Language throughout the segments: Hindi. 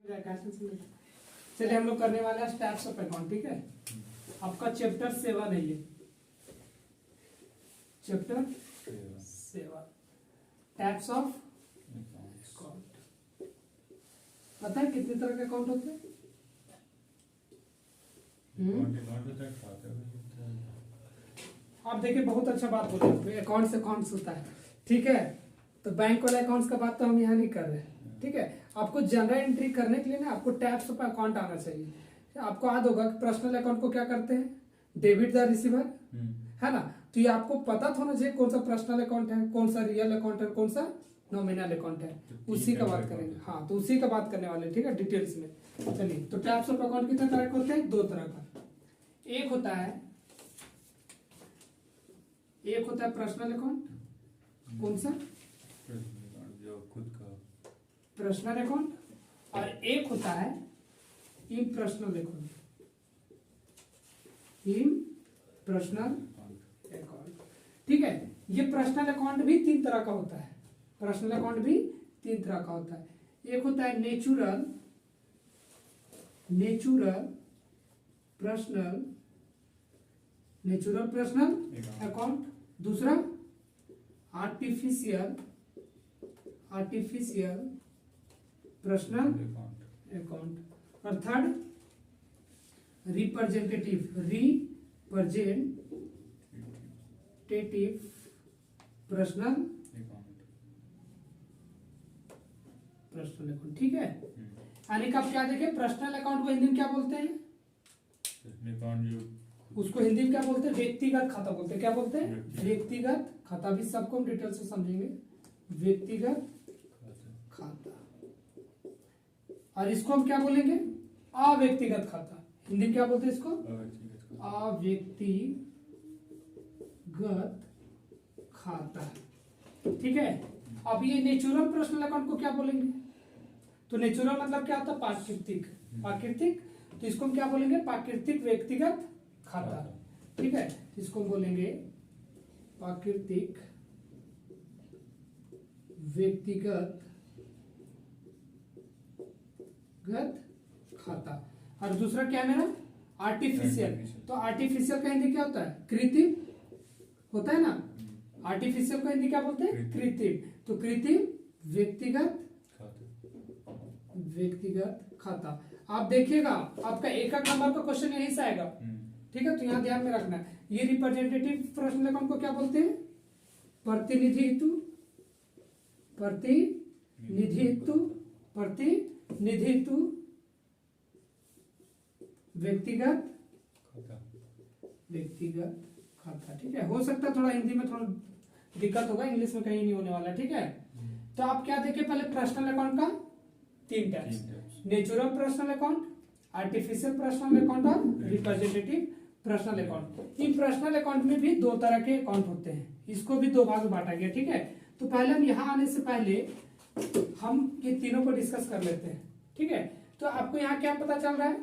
चलिए हम लोग करने वाले हैं टाइप्स ऑफ अकाउंट। ठीक है, आपका चैप्टर 7 है ये, चैप्टर 7 टाइप्स ऑफ अकाउंट। पता है कितने तरह के अकाउंट होते हैं? आप देखिए, बहुत अच्छा बात बोले, अकाउंट से अकाउंट्स होता है। ठीक है, तो बैंक वाले अकाउंट्स का बात तो हम यहाँ नहीं कर रहे हैं। ठीक है, आपको जनरल एंट्री करने के लिए ना आपको टाइप्स ऑफ अकाउंट आना चाहिए। आपको याद होगा कि पर्सनल अकाउंट को क्या करते हैं? डेबिट द रिसीवर, है ना। तो ये आपको पता होना चाहिए कौन सा पर्सनल अकाउंट है, कौन सा रियल अकाउंट है, कौन सा नॉमिनल अकाउंट है। उसी का बात करेंगे। हाँ, तो उसी का बात करने वाले। ठीक है, डिटेल्स में। चलिए, तो टाइप्स ऑफ अकाउंट कितने तरह के होते हैं? 2 तरह का। एक होता है पर्सनल अकाउंट। कौन सा? जो खुद का पर्सनल अकाउंट। और एक होता है इम्पर्सनल अकाउंट। Impersonal account. ठीक है, ये पर्सनल अकाउंट भी 3 तरह का होता है। पर्सनल अकाउंट भी 3 तरह का होता है। एक होता है नेचुरल पर्सनल अकाउंट। दूसरा आर्टिफिशियल पर्सनल अकाउंट। और थर्ड रिप्रेजेंटेटिव पर्सनल अकाउंट। ठीक है, यानी कि आप क्या देखें, पर्सनल अकाउंट को हिंदी में क्या बोलते हैं? उसको हिंदी में क्या बोलते हैं? व्यक्तिगत खाता बोलते हैं। क्या बोलते हैं? व्यक्तिगत खाता। भी सबको हम डिटेल से समझेंगे। व्यक्तिगत खाता। और इसको हम क्या बोलेंगे? अव्यक्तिगत खाता। हिंदी में क्या बोलते हैं इसको? अव्यक्तिगत खाता। ठीक है, अब ये नेचुरल पर्सनल अकाउंट को क्या बोलेंगे? तो नेचुरल मतलब क्या होता है? प्राकृतिक। तो इसको हम क्या बोलेंगे? प्राकृतिक व्यक्तिगत खाता। ठीक है, इसको हम बोलेंगे प्राकृतिक व्यक्तिगत खाता। और दूसरा क्या है मेरा? आर्टिफिशियल। तो आर्टिफिशियल का हिंदी क्या होता है? कृत्रिम होता है ना। आर्टिफिशियल का हिंदी क्या बोलते हैं? कृत्रिम। तो कृत्रिम व्यक्तिगत खाता। आप देखिएगा, आपका एक नंबर का क्वेश्चन यहीं से आएगा। ठीक है, तो यहाँ ध्यान में रखना है। ये रिप्रेजेंटेटिव पर्सनल अकाउंट को क्या बोलते हैं? प्रतिनिधित्व व्यक्तिगत खाता। ठीक है, हो सकता है थोड़ा हिंदी में थोड़ा दिक्कत होगा, इंग्लिश में कहीं नहीं होने वाला। ठीक है, तो आप क्या देखें, पहले पर्सनल अकाउंट का 3 types: natural personal account, artificial personal account और रिप्रेजेंटेटिव पर्सनल अकाउंट। इन पर्सनल अकाउंट में भी 2 तरह के अकाउंट होते हैं। इसको भी 2 भाग में बांटा गया। ठीक है, तो पहले हम यहाँ आने से पहले हम ये तीनों को डिस्कस कर लेते हैं। ठीक है, तो आपको यहाँ क्या पता चल रहा है?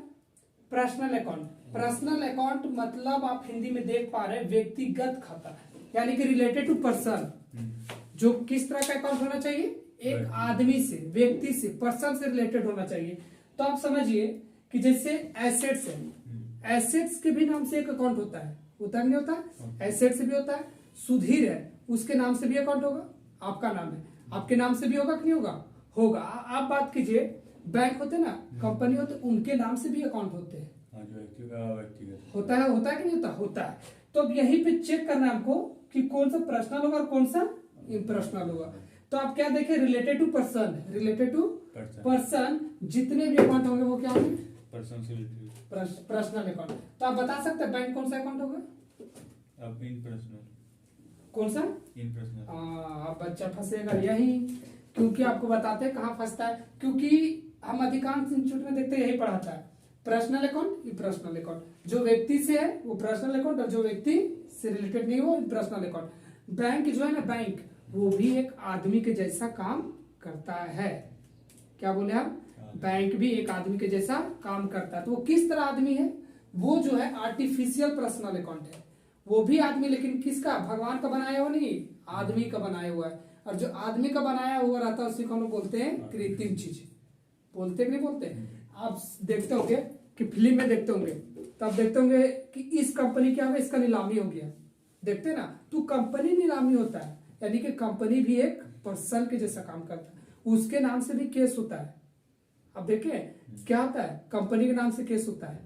Personal account. पर्सनल अकाउंट मतलब आप हिंदी में देख पा रहे हैं व्यक्तिगत खाता, यानी कि रिलेटेड टू पर्सन। जो किस तरह का अकाउंट होना चाहिए? एक आदमी से, व्यक्ति से, पर्सन से रिलेटेड होना चाहिए। तो आप समझिए कि जैसे एसेट्स है, एसेट्स के भी नाम से एक अकाउंट होता है नहीं होता? एसेट्स से भी होता है। सुधीर है, उसके नाम से भी अकाउंट होगा। आपका नाम है, आपके नाम से भी होगा कि नहीं होगा? होगा। आप बात कीजिए, बैंक होते ना, कंपनी होते, उनके नाम से भी अकाउंट होते हैं। होता है कि नहीं होता है। तो अब यहीं पे चेक करना है हमको कि कौन सा पर्सनल होगा और कौन सा इम्पर्सनल होगा। तो आप क्या देखें? रिलेटेड टू पर्सन जितने भी अकाउंट होंगे वो क्या होंगे? Personal account. तो आप बता सकते हैं बैंक कौन सा अकाउंट होगा? कौन सा? आप बच्चा फंसेगा यही, क्योंकि आपको बताते हैं कहाँ फंसता है। क्योंकि हम अधिकांश इंस्टीट्यूट में देखते हैं यही पढ़ाता है, पर्सनल अकाउंट, इम्पर्सनल अकाउंट। जो व्यक्ति से है वो पर्सनल अकाउंट, और जो व्यक्ति से रिलेटेड नहीं हो इम्पर्सनल अकाउंट। बैंक जो है ना, बैंक वो भी एक आदमी के जैसा काम करता है। क्या बोले आप? बैंक भी एक आदमी के जैसा काम करता है। तो वो किस तरह आदमी है? वो जो है आर्टिफिशियल पर्सनल अकाउंट है। वो भी आदमी, लेकिन किसका? भगवान का बनाया हुआ नहीं, आदमी का बनाया हुआ है। और जो आदमी का बनाया हुआ रहता है उसी को हम लोग बोलते हैं कृत्रिम चीज। बोलते कि नहीं बोलते। आप देखते होंगे कि फिल्म में देखते होंगे, तो आप देखते होंगे कि इस कंपनी क्या हुआ, इसका नीलामी हो गया, देखते हैं ना। तो कंपनी नीलामी होता है, यानी कि कंपनी भी एक पर्सन के जैसा काम करता है, उसके नाम से भी केस होता है। अब देखिए क्या होता है, कंपनी के नाम से केस होता है।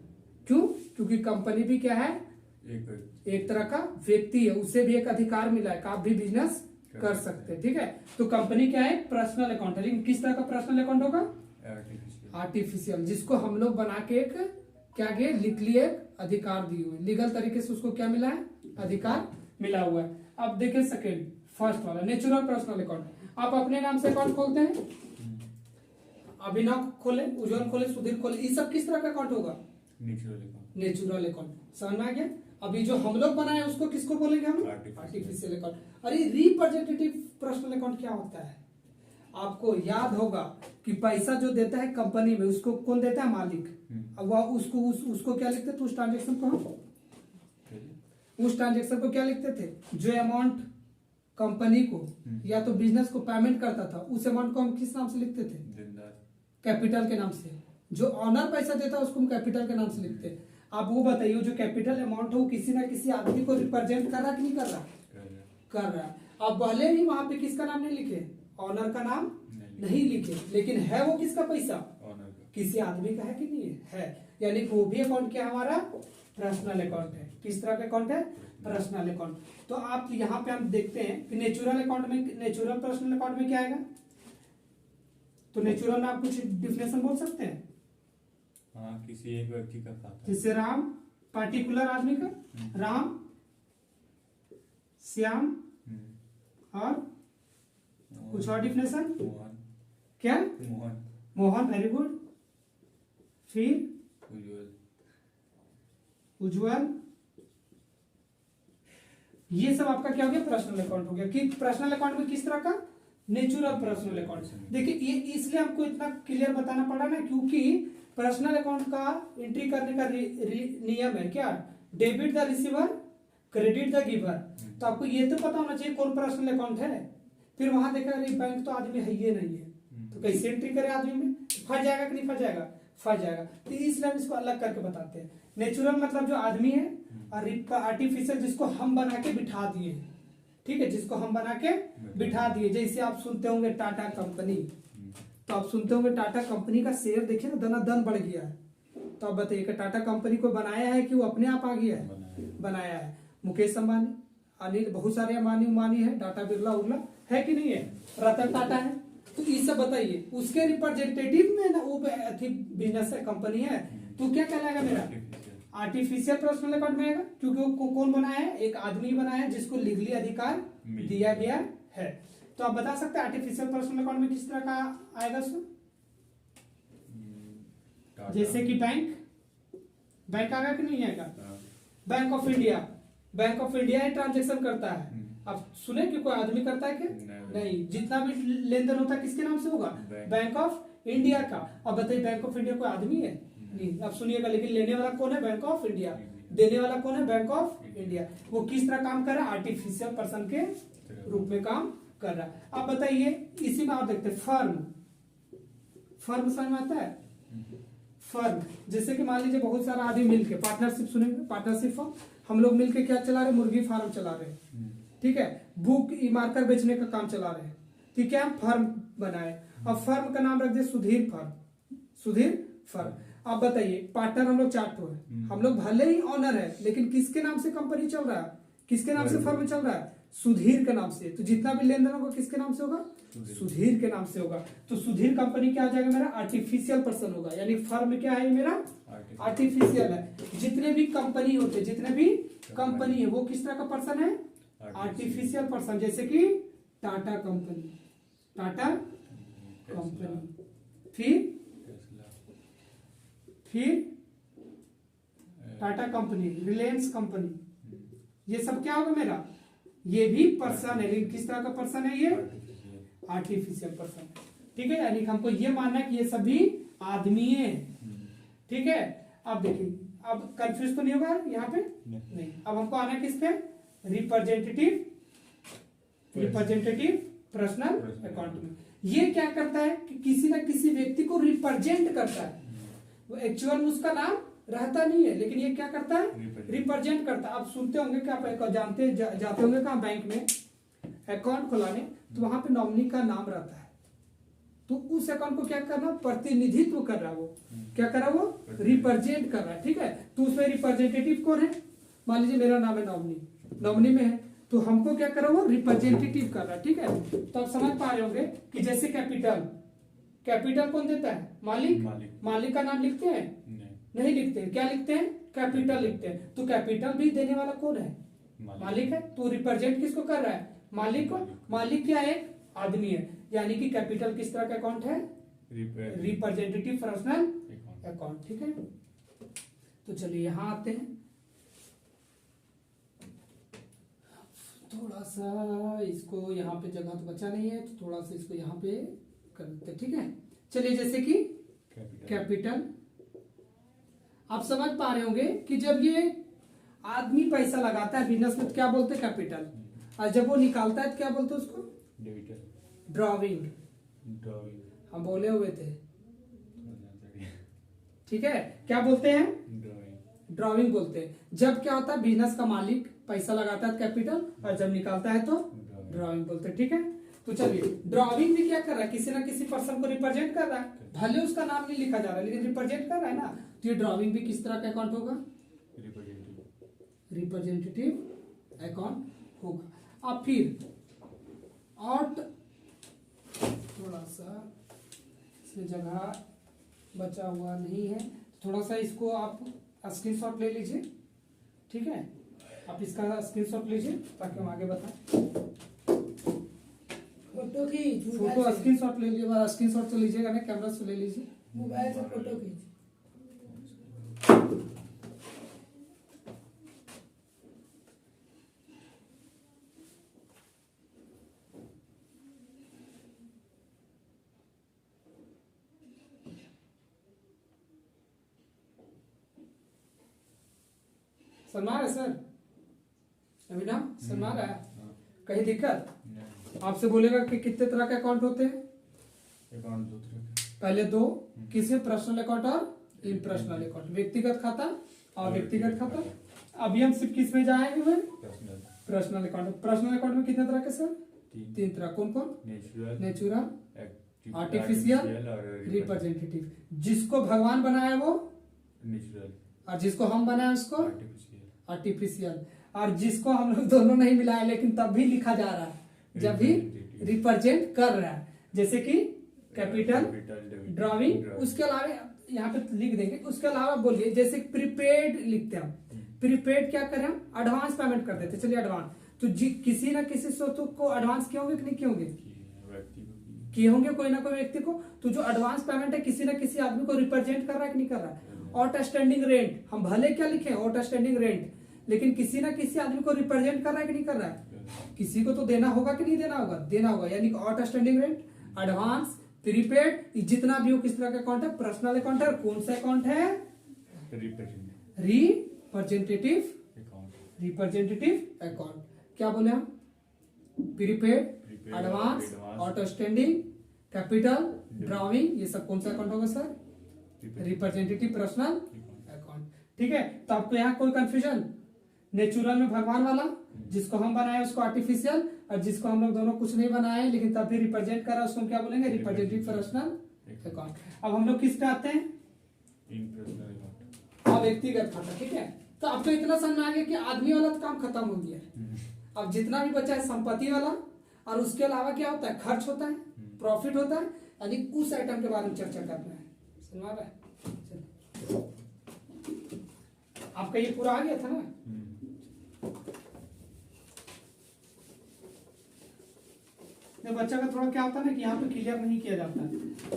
क्यों? क्योंकि कंपनी भी क्या है, एक तरह का व्यक्ति है, उसे भी एक अधिकार मिला है कि आप भी बिजनेस कर सकते हैं। ठीक है, तो कंपनी क्या है, पर्सनल अकाउंट है। लेकिन किस तरह का पर्सनल अकाउंट होगा, आर्टिफिशियल, जिसको हम लोग बना के एक क्या किए, लिख लिए, अधिकार दिए हुए, लीगल तरीके से उसको क्या मिला है, अधिकार मिला हुआ है। अब देखिए सेकेंड, फर्स्ट वाला नेचुरल पर्सनल अकाउंट। आप अपने नाम से अकाउंट खोलते हैं, अभिनव खोले, उज्जवल खोले, सुधीर खोले, ये सब किस तरह का अकाउंट होगा, नेचुरल अकाउंट। समझ में आ गया। अभी जो हम लोग बनाए उसको किसको बोलेंगे हम, आर्टिफिशियल अकाउंट। अरे रिप्रेजेंटेटिव पर्सनल अकाउंट क्या होता है, आपको याद होगा कि पैसा जो देता है कंपनी में, उसको कौन देता है, मालिक। अब वह उसको क्या लिखते थे, उस ट्रांजेक्शन को हम, उस ट्रांजेक्शन को क्या लिखते थे, जो अमाउंट कंपनी को या तो बिजनेस को पेमेंट करता था, उस अमाउंट को हम किस नाम से लिखते थे, कैपिटल के नाम से। जो ऑनर पैसा देता है उसको हम कैपिटल के नाम से लिखते हैं। आप वो बताइए, जो कैपिटल अमाउंट है वो किसी ना किसी आदमी को रिप्रेजेंट कर रहा कि नहीं कर रहा, कर रहा है। अब भले ही वहां पे किसका नाम नहीं लिखे, ऑनर का नाम नहीं लिखे, लेकिन है वो किसका पैसा, किसी आदमी का है कि नहीं है, यानी वो भी अकाउंट क्या हमारा, पर्सनल अकाउंट है। किस तरह का अकाउंट है, पर्सनल अकाउंट। तो आप यहाँ पे हम देखते हैं कि नेचुरल अकाउंट में, नेचुरल पर्सनल अकाउंट में क्या आएगा, तो नेचुरल में आप कुछ डिफिनेशन बोल सकते हैं। हाँ, किसी एक व्यक्ति का खाता, जैसे राम, पार्टिकुलर आदमी का, राम, श्याम, और कुछ और डिफिनेशन, मोहन, क्या, मोहन, मोहन, वेरी गुड। फिर उज्जवल, ये सब आपका क्या हो गया, पर्सनल अकाउंट हो गया। कि पर्सनल अकाउंट में किस तरह का, नेचुरल पर्सनल अकाउंट। देखिए ये इसलिए आपको इतना क्लियर बताना पड़ा ना, क्योंकि पर्सनल अकाउंट का एंट्री करने का नियम है क्या, debit the receiver, credit the giver. तो आपको ये तो पता होना चाहिए कौन पर्सनल अकाउंट है। फिर वहां देखा, अरे बैंक तो आदमी है ये नहीं है, तो कैसे एंट्री करे आदमी में, फंस जाएगा कि नहीं फंस जाएगा, फंस जाएगा। तो इसलिए हम इसको अलग करके बताते हैं। नेचुरल मतलब जो आदमी है, और आर्टिफिशियल जिसको हम बना के बिठा दिए, ठीक है, जिसको हम बना के बिठा दिए। जैसे आप सुनते होंगे टाटा कंपनी, तो आप सुनते होंगे टाटा कंपनी का शेयर देखिए ना, दनादन बढ़ गया है। तो आप बताइए कि टाटा कंपनी को बनाया है कि वो अपने आप आ गया है, बनाया है। मुकेश अंबानी, अनिल, बहुत सारे अंबानी है, टाटा बिरला उरला है कि नहीं है, रतन टाटा है। तो ये सब बताइए, उसके रिप्रेजेंटेटिव में ना वो बिजनेस कंपनी है, तो क्या कहलाएगा मेरा, आर्टिफिशियल पर्सनल अकाउंट में आएगा। क्योंकि वो कौन बनाया है, एक आदमी बनाया है जिसको लीगली अधिकार दिया गया है। तो आप बता सकते हैं आर्टिफिशियल पर्सनल अकाउंट में किस तरह का आएगा सर, जैसे कि बैंक, बैंक आएगा कि नहीं आएगा, bank of India, bank of India he transaction करता है। अब सुने कि कोई आदमी करता है क्या, नहीं। जितना भी लेन देन होता है किसके नाम से होगा, बैंक ऑफ इंडिया का। अब बताइए बैंक ऑफ इंडिया कोई आदमी है, नहीं। अब सुनिएगा, लेकिन लेने वाला कौन है, बैंक ऑफ इंडिया, देने वाला कौन है, बैंक ऑफ इंडिया। वो किस तरह काम कर रहा है, आर्टिफिशियल पर्सन के रूप में काम कर रहा है। अब बताइए, इसी में आप देखते हैं फर्म, फर्म समझ में आता है, फर्म। जैसे कि मान लीजिए बहुत सारा आदमी मिलके पार्टनरशिप, सुनेंगे पार्टनरशिप फर्म, हम लोग मिलके क्या चला रहे, मुर्गी फार्म चला रहे हैं, ठीक है, बुक मार्कर बेचने का काम चला रहे हैं, ठीक है, हम फर्म बनाए। अब फर्म का नाम रख दिया सुधीर फर्म, सुधीर फर्म। अब बताइए पार्टनर हम लोग 4 है, हम लोग भले ही ऑनर है, लेकिन किसके नाम से कंपनी चल रहा है, किसके नाम से फर्म चल रहा है, सुधीर के नाम से। तो जितना भी लेन देन होगा किसके नाम से होगा, सुधीर के नाम से होगा। तो सुधीर कंपनी क्या आ जाएगा मेरा, आर्टिफिशियल पर्सन होगा। यानी फर्म क्या है मेरा, आर्टिफिशियल है। जितने भी कंपनी होते, जितने भी कंपनी है, वो किस तरह का पर्सन है, आर्टिफिशियल पर्सन। जैसे कि टाटा कंपनी, टाटा कंपनी, फिर टाटा कंपनी, रिलायंस कंपनी, ये सब क्या होगा मेरा, ये भी पर्सन है। लेकिन किस तरह का पर्सन है, ये आर्टिफिशियल पर्सन, ठीक है। यानी हमको ये मानना है कि ये सभी आदमी है, ठीक है। अब देखिए, अब कंफ्यूज तो नहीं होगा यहाँ पे, नहीं। अब हमको आना है किस पे, रिप्रेजेंटेटिव पर्सनल अकाउंट में। ये क्या करता है कि किसी न किसी व्यक्ति को रिप्रेजेंट करता है। वो एक्चुअल में उसका नाम रहता नहीं है, लेकिन ये क्या करता है, रिप्रेजेंट करता है। आप सुनते होंगे कि आप जानते जाते होंगे कहाँ बैंक में अकाउंट खुलाने, तो वहां पे नॉमिनी का नाम रहता है। तो उस अकाउंट को क्या करना, प्रतिनिधित्व कर रहा है वो, क्या कर रहा है वो, रिप्रेजेंट कर रहा है। ठीक है, तो उसमें रिप्रेजेंटेटिव कौन है, मान लीजिए मेरा नाम है नॉमिनी, नॉमिनी में है, तो हमको क्या कर रहा है वो, रिप्रेजेंटेटिव कर रहा है। ठीक है, तो आप समझ पा रहे होंगे कि जैसे कैपिटल, कैपिटल कौन देता है, मालिक। मालिक का नाम लिखते हैं, नहीं लिखते हैं, क्या लिखते हैं, कैपिटल लिखते हैं। तो कैपिटल भी देने वाला कौन है, मालिक है। तो रिप्रेजेंट किसको कर रहा है, मालिक को। मालिक क्या है, आदमी है, यानी कि कैपिटल किस तरह का अकाउंट है, रिप्रेजेंटेटिव पर्सनल अकाउंट। ठीक है, तो चलिए यहां आते हैं, थोड़ा सा इसको यहाँ पे जगह तो बचा नहीं है, तो थोड़ा सा इसको यहाँ पे कर देते। ठीक है, चलिए जैसे कि कैपिटल, आप समझ पा रहे होंगे कि जब ये आदमी पैसा लगाता है बिजनेस में तो क्या बोलते हैं, कैपिटल, और जब वो निकालता है तो क्या बोलते हैं उसको, ड्रॉविंग। हम बोले हुए थे, ठीक है, क्या बोलते हैं, ड्रॉविंग बोलते हैं। जब क्या होता है, बिजनेस का मालिक पैसा लगाता है कैपिटल, और जब निकालता है तो ड्रॉविंग बोलते हैं। ठीक है, तो चलिए ड्रॉविंग भी क्या कर रहा है, किसी ना किसी पर्सन को रिप्रेजेंट कर रहा है, भले उसका नाम नहीं लिखा जा रहा है लेकिन रिप्रेजेंट कर रहा है ना। तो ये ड्रॉविंग भी किस तरह का अकाउंट होगा, रिप्रेजेंटेटिव अकाउंट होगा। अब फिर और थोड़ा सा इसमें जगह बचा हुआ नहीं है, थोड़ा सा इसको आप स्क्रीनशॉट ले लीजिए। ठीक है, आप इसका स्क्रीनशॉट लीजिए ताकि हम आगे बताएं। फोटो स्क्रीनशॉट ले लीजिए, स्क्रीनशॉट तो लीजिएगा ना, कैमरा से ले लीजिए, मोबाइल से फोटो खींच। सलमा है सर, अभी ना सलमा है, कहीं दिक्कत, आपसे बोलेगा कि कितने तरह के अकाउंट होते हैं, अकाउंट दो तरह के, पहले दो, किसी पर्सनल अकाउंट और इम्पर्सनल अकाउंट, व्यक्तिगत खाता और व्यक्तिगत खाता। अभी हम सिर्फ किस में जाएंगे हुए, पर्सनल अकाउंट। पर्सनल अकाउंट में कितने तरह के सर, तीन तरह, कौन कौन, नेचुरल, आर्टिफिशियल और रिप्रेजेंटेटिव। जिसको भगवान बनाया वो नेचुरल, और जिसको हम बनाए उसको आर्टिफिशियल, और जिसको हम लोग दोनों नहीं मिलाए लेकिन तब भी लिखा जा रहा है, जब भी रिप्रेजेंट कर रहा है, जैसे कि कैपिटल, ड्राइंग। उसके अलावा यहाँ पे लिख देंगे, उसके अलावा बोलिए जैसे प्रीपेड लिखते हैं हम, प्रीपेड क्या करें हम, एडवांस पेमेंट कर देते। चलिए एडवांस, तो किसी ना किसी स्रोत को एडवांस किए होंगे कि नहीं किए होंगे, किए होंगे कोई ना कोई व्यक्ति को। तो जो एडवांस पेमेंट है किसी ना किसी आदमी को रिप्रेजेंट कर रहा है कि नहीं कर रहा है। आउटस्टैंडिंग रेंट, हम भले क्या लिखे आउटस्टैंडिंग रेंट, लेकिन किसी ना किसी आदमी को रिप्रेजेंट कर रहा है कि नहीं कर रहा है, किसी को तो देना होगा कि नहीं देना होगा, देना होगा। यानी आउटस्टैंडिंग रेंट, एडवांस, प्रीपेड, जितना भी हो किस तरह का अकाउंट है, पर्सनल अकाउंट है। कौन सा अकाउंट है, रिप्रेजेंटेटिव अकाउंट। क्या बोले हम, prepaid, advance, outstanding, capital, drawing, ये सब कौन सा अकाउंट होगा सर, रिप्रेजेंटेटिव पर्सनल अकाउंट। ठीक है, तो आपको यहाँ कोई कंफ्यूजन, नेचुरल में भगवान वाला, जिसको हम बनाए उसको आर्टिफिशियल, और जिसको हम लोग दोनों कुछ नहीं बनाए लेकिन तब भी रिप्रेजेंट कर रहा है उसको क्या बोलेंगे, रिप्रेजेंटेटिव पर्सनल अकाउंट। अब हम लोग किस पे आते हैं, व्यक्तिगत खाता। ठीक है, तो आपको इतना समझ में आ गया कि आदमी वाला तो काम खत्म हो गया है। अब जितना भी बचा है संपत्ति वाला, और उसके अलावा क्या होता है, खर्च होता है, प्रॉफिट होता है, यानी उस आइटम के बारे में चर्चा करना है। समझ रहा है, आपका ये पूरा आ गया था ना। बच्चा का थोड़ा क्या होता है ना कि यहाँ पे क्लियर नहीं किया जाता है,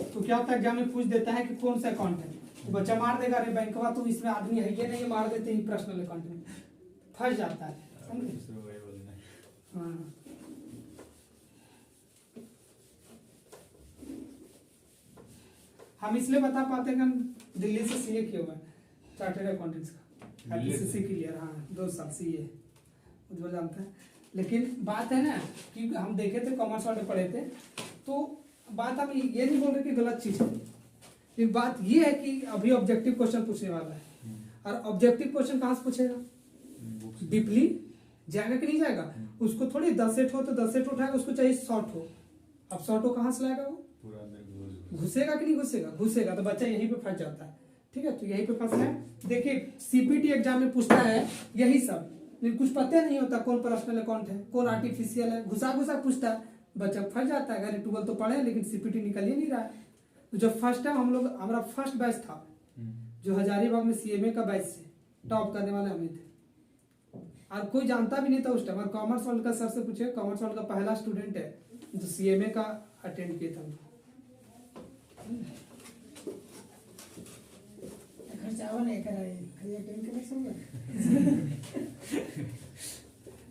तो क्या होता है एग्जाम में पूछ देता है कि कौन सा अकाउंट है, तो बच्चा मार देगा, अरे बैंकवा तो इसमें आदमी है ये नहीं, मार देते हैं पर्सनल अकाउंट में, फंस जाता है। हाँ, हम इसलिए बता पाते हैं कि हम दिल्ली से सीए किए हुए हैं, चार्टर्ड अकाउंटेंट्स का, एफसीसी क्लियर, हाँ 2 साल सीए उज्जवल जानता है। लेकिन बात है ना कि हम देखे थे, कॉमर्स वाले पढ़े थे, तो बात हम ये नहीं बोल रहे कि गलत चीज है, लेकिन बात ये है कि अभी ऑब्जेक्टिव क्वेश्चन पूछने वाला है, और ऑब्जेक्टिव क्वेश्चन कहाँ से पूछेगा, डीपली जाएगा कि नहीं जाएगा। उसको थोड़ी 10 सेट हो तो 10 सेट उठाएगा, उसको चाहिए शॉर्ट हो। अब शॉर्ट हो कहाँ से लाएगा वो, पूरा अंदर घुसेगा कि नहीं घुसेगा, घुसेगा तो बच्चा यहीं पे फंस जाता है। ठीक है, तो यहीं पे फंसना है। देखिए सीपीटी एग्जाम में पूछता है यही सब, लेकिन कुछ पता नहीं होता कौन पर्सनल अकाउंट है, कौन आर्टिफिशियल है, घुसा घुसा पूछता है, बच्चा फंस जाता है। अगर 12 तो पढ़े लेकिन सीपीटी निकल ही नहीं रहा है। तो जब फर्स्ट टाइम हम लोग, हमारा फर्स्ट बैच था जो हजारीबाग में सीएमए का बैच से टॉप करने वाले हमें थे, और कोई जानता भी नहीं था उस टाइम। और कॉमर्स वर्ल्ड का सर से पूछे, कॉमर्स वर्ल्ड का पहला स्टूडेंट है जो सीएमए का अटेंड किया था।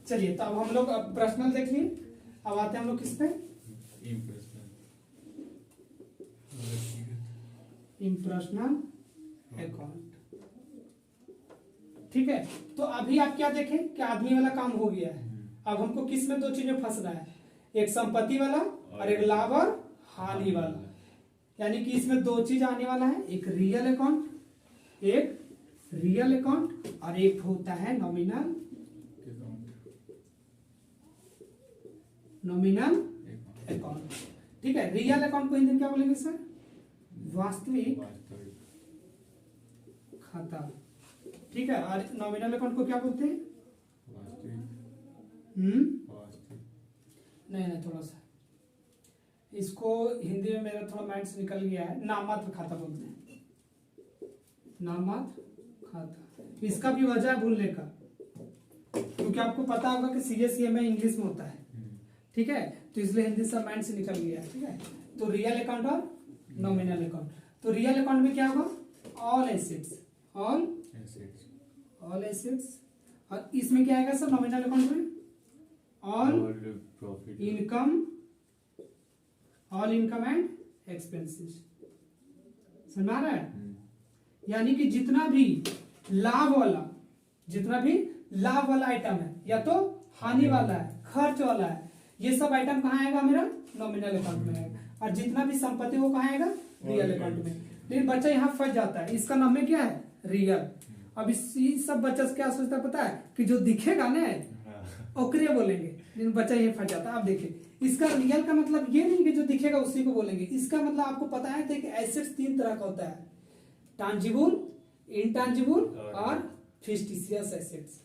चलिए, तो अब हम लोग पर्सनल देख लिए। अब आते हैं हम लोग किस पे, इम्पर्सनल अकाउंट। ठीक है, तो अभी आप क्या देखें कि आदमी वाला काम हो गया है। अब हमको किस में 2 चीजें फंसना है, एक संपत्ति वाला और एक लाभ और हानि वाला। यानी कि इसमें 2 चीज आने वाला है, एक रियल अकाउंट, एक रियल अकाउंट, और एक होता है नॉमिनल अकाउंट। ठीक है, रियल अकाउंट को हिंदी में क्या बोलेंगे सर, वास्तविक खाता। ठीक है, और नॉमिनल अकाउंट को क्या बोलते हैं, नहीं थोड़ा सा इसको हिंदी में मेरा थोड़ा माइंड से निकल गया है, नाममात्र खाता बोलते हैं, नाममात्र खाता। इसका भी वजह है भूलने का, क्योंकि आपको पता होगा कि सीएसईएमए इंग्लिश में होता है। ठीक है, तो इसलिए हिंदी से माइंड से निकल गया है। ठीक है, तो रियल अकाउंट और नॉमिनल अकाउंट। तो रियल अकाउंट में क्या होगा, ऑल एसेट्स, ऑल एसेट्स। और इसमें क्या आएगा सर नॉमिनल अकाउंट में, all income, all income and expenses. समझ आ रहा है, यानी कि जितना भी लाभ वाला आइटम है, या तो हानि वाला है, खर्च वाला है, ये सब आइटम कहाँ आएगा, मेरा नॉमिनल अकाउंट में आएगा। और जितना भी संपत्ति वो कहाँ आएगा, रियल अकाउंट में। लेकिन बच्चा यहाँ फंस जाता है, इसका नाम में क्या है, रियल। अब इस सब बच्चा क्या सोचता है पता है, कि जो दिखेगा ना ओकरे बोलेंगे, लेकिन बच्चा ये फंस जाता है। आप देखिए, इसका रियल का मतलब ये नहीं कि जो दिखेगा उसी को बोलेंगे। इसका मतलब आपको पता है कि एसेट्स 3 तरह का होता है, टांजिबल, इंटांजिबल और फिक्टिशियस एसेट्स।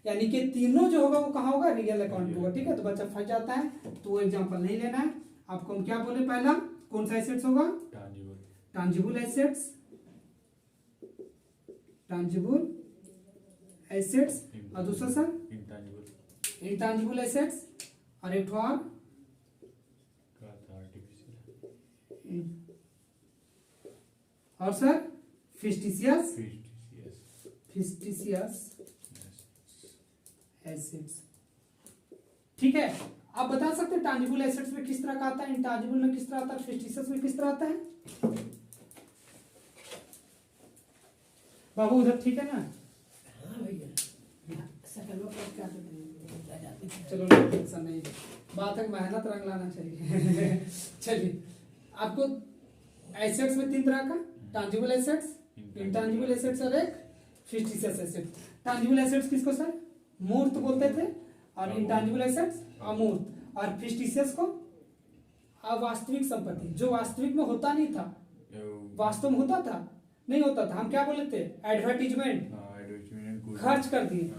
यानी कि तीनों जो होगा वो कहाँ होगा, रियल अकाउंट होगा। ठीक है, तो बच्चा फंस जाता है, तो वो एग्जांपल नहीं लेना है आपको। हम क्या बोले, पहला कौन सा एसेट्स होगा, टांजिबल एसेट्स, टांजिबल एसेट्स, और दूसरा सर इंटांजिबल एसेट्स, और एक और सर फिक्टिशियस एसेट्स। ठीक है, आप बता सकते हैं टांजिबल एसेट्स में किस तरह का आता है, इंटांजिबल में किस तरह आता है, फिक्टिशियस में किस तरह आता है। बाबू उधर ठीक है ना, हाँ भैया, चलो टेंशन नहीं, बात है मेहनत रंग लाना चाहिए। चलिए, आपको एसेट्स में 3 तरह का, टांजिबल एसेट्स, इंटांजिबल एसेट्स और एक फिक्टिशियस एसेट्स। टांजिबल एसेट्स किसको सर मूर्त बोलते थे, और इंटांजिबल एसेट्स अमूर्त, और फिक्टिशियस को अवास्तविक संपत्ति, जो वास्तविक में होता नहीं था, वास्तव में होता था नहीं होता था, हम क्या बोले थे, एडवर्टीजमेंट, खर्च कर दिए।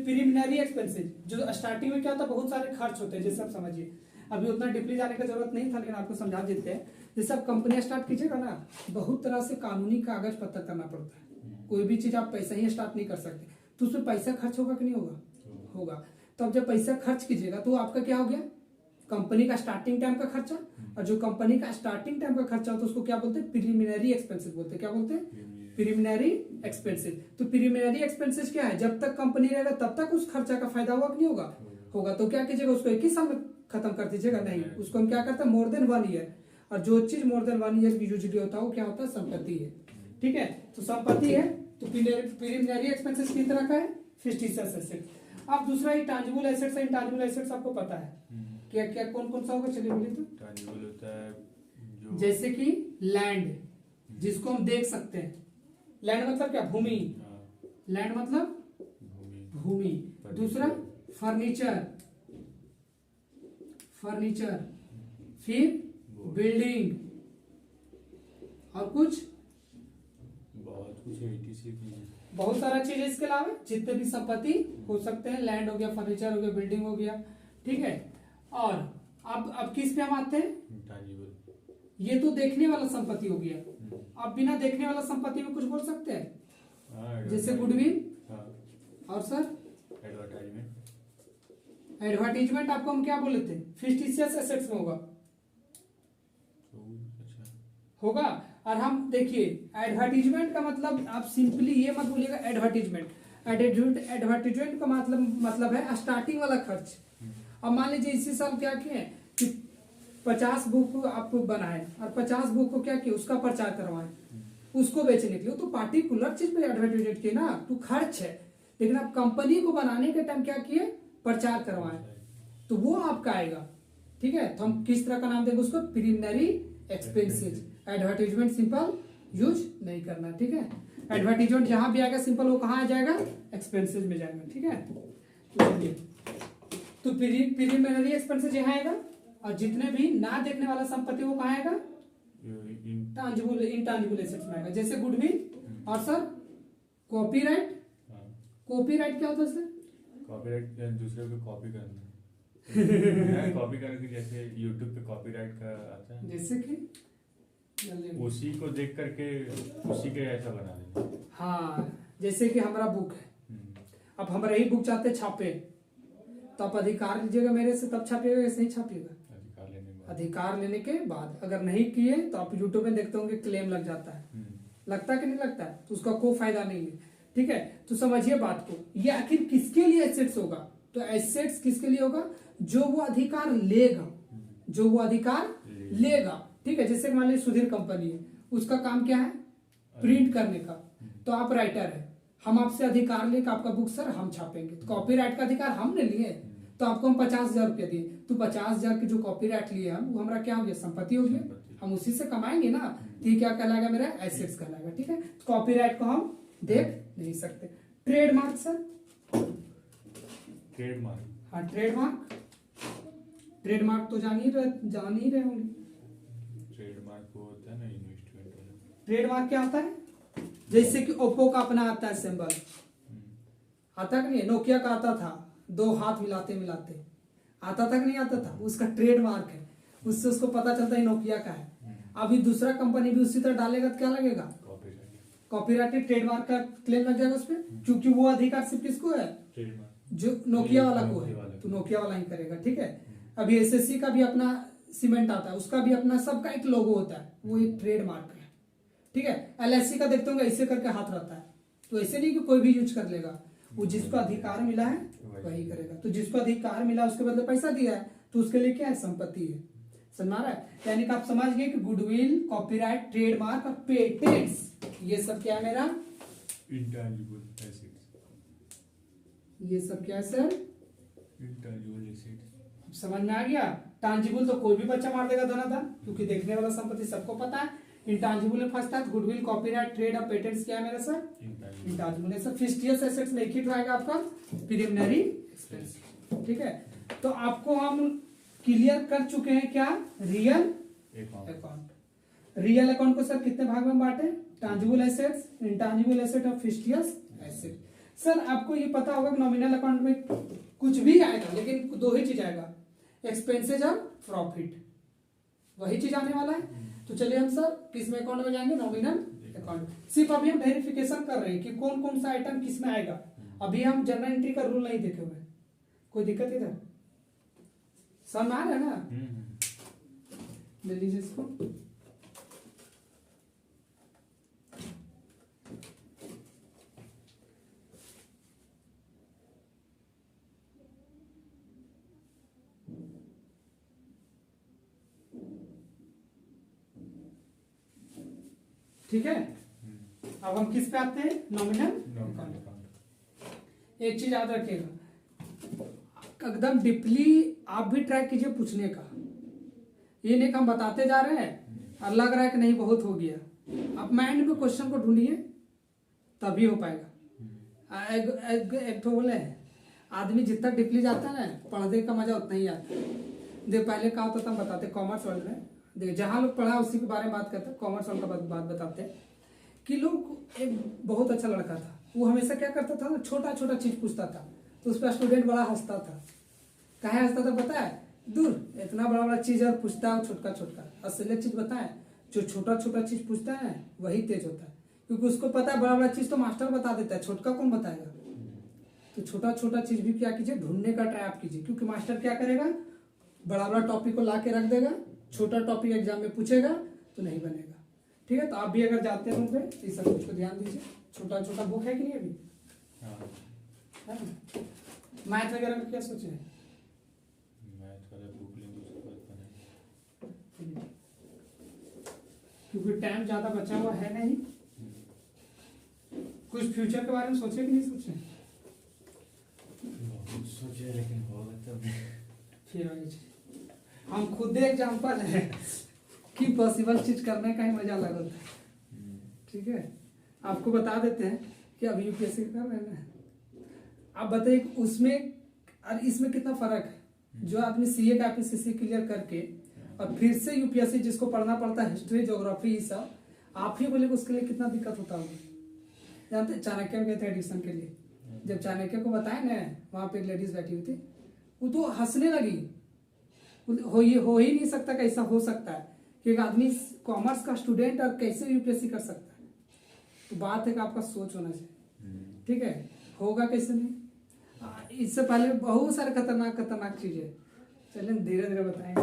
प्रीलिमिनरी एक्सपेंसेस, जो स्टार्टिंग में क्या होता है, बहुत सारे खर्च होते हैं, जैसे आप समझिए। अभी उतना डीपली जाने का जरूरत नहीं था, लेकिन आपको समझा देते हैं। जैसे आप कंपनी स्टार्ट कीजिएगा ना, बहुत तरह से कानूनी कागज पत्र करना पड़ता है। कोई भी चीज आप पैसा ही स्टार्ट नहीं कर सकते, तो उसमें पैसा खर्च होगा कि नहीं होगा, होगा। तो अब जब पैसा खर्च कीजिएगा तो आपका क्या हो गया, कंपनी का स्टार्टिंग टाइम का खर्चा। और जो कंपनी का स्टार्टिंग टाइम का खर्चा होता है उसको क्या बोलते हैं, प्रीलिमिनरी एक्सपेंसेस बोलते हैं। क्या बोलते हैं, प्रीलिमिनरी एक्सपेंसेस। तो प्रीलिमिनरी एक्सपेंसेस क्या है, जब तक कंपनी रहेगा तब तक उस खर्चा का फायदा होगा कि नहीं होगा, होगा। तो क्या कीजिएगा, उसको 21 साल में खत्म कर दीजिएगा, नहीं, उसको हम क्या करते हैं, मोर देन 1 ईयर। और जो चीज मोर देन 1 ईयर यूजुअली होता है वो क्या होता है, संपत्ति है। ठीक है, तो संपत्ति है, तो प्रीलिमिनरी एक्सपेंसेस किस तरह का है, फिक्टिशियस एसेट। अब दूसरा इंटांजिबल एसेट्स है, इंटांजिबल एसेट्स आपको पता है क्या क्या कौन कौन सा होगा, चलिए बोलिए। तो टांजिबल होता है जैसे कि लैंड, जिसको हम देख सकते हैं। लैंड मतलब क्या? भूमि। लैंड मतलब भूमि। दूसरा फर्नीचर, फर्नीचर। फिर बिल्डिंग, और कुछ बहुत कुछ है, ETC भी है। बहुत सारा चीज है। इसके अलावा जितने भी संपत्ति हो सकते हैं, लैंड हो गया, फर्नीचर हो गया, बिल्डिंग हो गया, ठीक है। और अब किस पे हम आते हैं? इंटैंजिबल। ये तो देखने वाला संपत्ति हो गया। अब बिना देखने वाला संपत्ति में कुछ बोल सकते हैं? जैसे गुडविल। और सर एडवर्टाइजमेंट। एडवर्टीजमेंट आपको हम क्या बोले थे? फिक्टिशियस एसेट्स में होगा, अच्छा होगा। और हम देखिए एडवर्टीजमेंट का मतलब आप सिंपली ये मत बोलिएगा एडवर्टीजमेंट। एडवर्टीजमेंट का मतलब है स्टार्टिंग वाला खर्च। अब मान लीजिए इसी साल क्या किए कि 50 बुक आप बनाए और 50 बुक को क्या किया, उसका प्रचार करवाए, उसको बेचने के लिए। तो पार्टिकुलर चीज पे एडवर्टीजमेंट किए ना, तो खर्च है। लेकिन आप कंपनी को बनाने के टाइम क्या किए? प्रचार करवाए, तो वो आपका आएगा, ठीक है। तो हम किस तरह का नाम देंगे उसको? Preliminary expenses. Advertisement simple use नहीं करना, ठीक है। एडवर्टीजमेंट जहां भी आएगा सिंपल, वो कहाँ आ जाएगा? एक्सपेंसेस में जाएगा, ठीक है। तो चलिए, तो प्रीलिमिनरी एक्सपेंसेस यहाँ आएगा, और जितने भी ना देखने वाला संपत्ति वो कहाँ आएगा? इंटांजिबल एसेट्स में आएगा। जैसे गुडविल। और सर कॉपीराइट। कॉपीराइट क्या होता है सर? कॉपीराइट दूसरे को कॉपी करना। कॉपी करके, जैसे यूट्यूब पे कॉपीराइट का आता है, जैसे कि उसी को देख करके उसी के ऐसा बना देना। हाँ, जैसे कि हमारा बुक है, अब हमारा ही बुक चाहते छापे, तो आप अधिकार लीजिएगा मेरे से, तब छापिएगा, ऐसे नहीं छापिएगा। अधिकार लेने के बाद अगर नहीं किए तो आप यूट्यूब में देखते होंगे क्लेम लग जाता है। लगता है कि नहीं लगता है? तो उसका कोई फायदा नहीं है, ठीक है। तो समझिए बात को, ये आखिर किसके लिए एसेट्स होगा? तो एसेट्स किसके लिए होगा? जो वो अधिकार लेगा, जो वो अधिकार लेगा, ठीक है। जैसे मान लीजिए सुधीर कंपनी है, उसका काम क्या है? प्रिंट करने का। तो आप राइटर है, हम आपसे अधिकार लेकर आपका बुक सर हम छापेंगे, तो कॉपीराइट का अधिकार हमने लिए, तो आपको हम 50,000 रुपया दिए, तो 50,000 की जो कॉपीराइट लिए हम, वो हमारा क्या हो गया? संपत्ति हो गया। हम उसी से कमाएंगे ना, तो ये क्या कहलाएगा? मेरा एसेट्स कहलाएगा, ठीक है। कॉपीराइट को हम देख नहीं सकते। Trademark sir? ट्रेडमार्क, हाँ ट्रेडमार्क। ट्रेडमार्क तो जान ही रहे होंगे। ट्रेडमार्क वो होता है ना इन्वेस्टमेंट वाला। ट्रेडमार्क क्या होता है? जैसे कि ओप्पो का अपना आता है सिंबल, आता कि नहीं? नोकिया का आता था, 2 हाथ मिलाते मिलाते, आता था कि नहीं आता था? उसका ट्रेडमार्क है, उससे उसको पता चलता है नोकिया का है। अभी दूसरा कंपनी भी उसी तरह डालेगा तो क्या लगेगा? कॉपीराइट। ट्रेडमार्क का क्लेम लग जाएगा उसपे, क्योंकि वो अधिकार सिर्फ किसको है? जो नोकिया वाला को है, तो नोकिया वाला ही करेगा, ठीक है। अभी एसएससी का भी अपना सीमेंट आता है, उसका भी अपना सबका एक लोगो होता है, वो एक ट्रेडमार्क है, ठीक है। एलआईसी का देखते होंगे ऐसे करके हाथ रहता है, तो ऐसे नहीं कि कोई भी यूज कर लेगा, वो जिसको अधिकार मिला है वही करेगा। तो जिसको अधिकार मिला उसके बदले पैसा दिया है, तो उसके लिए क्या है? संपत्ति है। समझ रहा है? यानी कि आप समझ गए कि गुडविल, कॉपीराइट, ट्रेडमार्क और पेटेंट्स, ये सब क्या है मेरा? Intangible assets. ये सब क्या है सर? Intangible assets. समझ में आ गया? टांजिबल तो कोई भी बच्चा मार देगा धनाधन, क्योंकि देखने वाला संपत्ति सबको पता है। इंटांजिबल में फर्स्ट है गुडविल, कॉपीराइट, ट्रेड और पेटेंट्स क्या है मेरा सर? इंटांजिबल है सर। फिक्टिशियस एसेट्स में एक ही आएगा आपका प्रीलिमिनरी एक्सपेंस, ठीक है। तो आपको हम क्लियर कर चुके हैं क्या? Real account. रियल अकाउंट को सर कितने भाग में बांटे? टांजिबल एसेट्स, इंटांजिबल एसेट और फिक्टिशियस एसेट। सर आपको ये पता होगा कि नॉमिनल अकाउंट में कुछ भी आएगा, लेकिन 2 ही चीज आएगा, एक्सपेंसेज और प्रॉफिट, वही चीज आने वाला है। तो चलिए हम सर किस में अकाउंट में जाएंगे? Nominal account. सिर्फ अभी हम वेरिफिकेशन कर रहे हैं कि कौन कौन सा आइटम किस में आएगा। अभी हम जर्नल एंट्री का रूल नहीं देखे हुए। कोई दिक्कत इधर? समझ आ रहा है ना? ले लीजिए इसको। ठीक है, अब हम किस पे आते हैं? Nominal account. एक चीज याद रखिएगा, एकदम डीपली आप भी ट्राई कीजिए पूछने का। ये नहीं कि हम बताते जा रहे हैं और लग रहा है कि नहीं बहुत हो गया, आप माइंड में क्वेश्चन को ढूंढिए तभी हो पाएगा। एक तो बोले आदमी जितना डीपली जाता है ना पढ़ने का मजा उतना ही आता है। देख पहले क्या होता था हम बताते कॉमर्स वर्ल्ड में, देख जहाँ लोग पढ़ा उसी के बारे में बात करते हैं, कॉमर्स वर्ल्ड का बात बताते हैं कि लोग एक बहुत अच्छा लड़का था, वो हमेशा क्या करता था ना छोटा छोटा चीज पूछता था, तो उस पर स्टूडेंट बड़ा हंसता था। कहाँ हंसता था पता है? दूर इतना बड़ा बड़ा चीज और पूछता है छोटका छोटका। असली चीज बताए जो छोटा छोटा चीज पूछता है वही तेज होता है, क्योंकि उसको पता है बड़ा बड़ा चीज तो मास्टर बता देता है, छोटका कौन बताएगा। तो छोटा छोटा चीज भी क्या कीजिए ढूंढने का ट्राई आप कीजिए, क्योंकि मास्टर क्या करेगा बड़ा बड़ा टॉपिक को ला के रख देगा, छोटा टॉपिक एग्जाम में पूछेगा तो नहीं बनेगा। ठीक है, तो आप भी अगर जाते हैं पे इस सब कुछ को ध्यान दीजिए। छोटा छोटा बुक है कि नहीं अभी? मैथ वगैरह में क्या सोचे हैं? मैथ वाला बुक लेंगे उसके बाद बनाएंगे, क्योंकि टाइम ज्यादा बचा हुआ है नहीं। कुछ फ्यूचर के बारे में सोचे कि नहीं सोचे? बहुत सोचे लेकिन होगा तब। फिर वही चीज हम खुद एग्जाम्पल है कि पॉसिबल चीज करने का ही मजा अलग होता है। ठीक है, आपको बता देते हैं कि अभी यूपीएससी कर रहे हैं ना, आप बताइए उसमें और इसमें कितना फर्क है। जो आदमी सीए का एपीसीसी क्लियर करके और फिर से यूपीएससी जिसको पढ़ना पड़ता है हिस्ट्री ज्योग्राफी ये सब, आप ही बोले उसके लिए कितना दिक्कत होता होगा। जानते चाणक्य में गए थे एडिशन के लिए, जब चाणक्य को बताए ना वहां पे एक लेडीज बैठी हुई थी, वो तो हंसने लगी। हो ही नहीं सकता, कैसा हो सकता है कि एक आदमी कॉमर्स का स्टूडेंट और कैसे यूपीएससी कर सकता है। तो बात है कि आपका सोच होना चाहिए। ठीक है, होगा कैसे नहीं। इससे पहले बहुत सारे खतरनाक चीजें, चलिए धीरे धीरे बताएंगे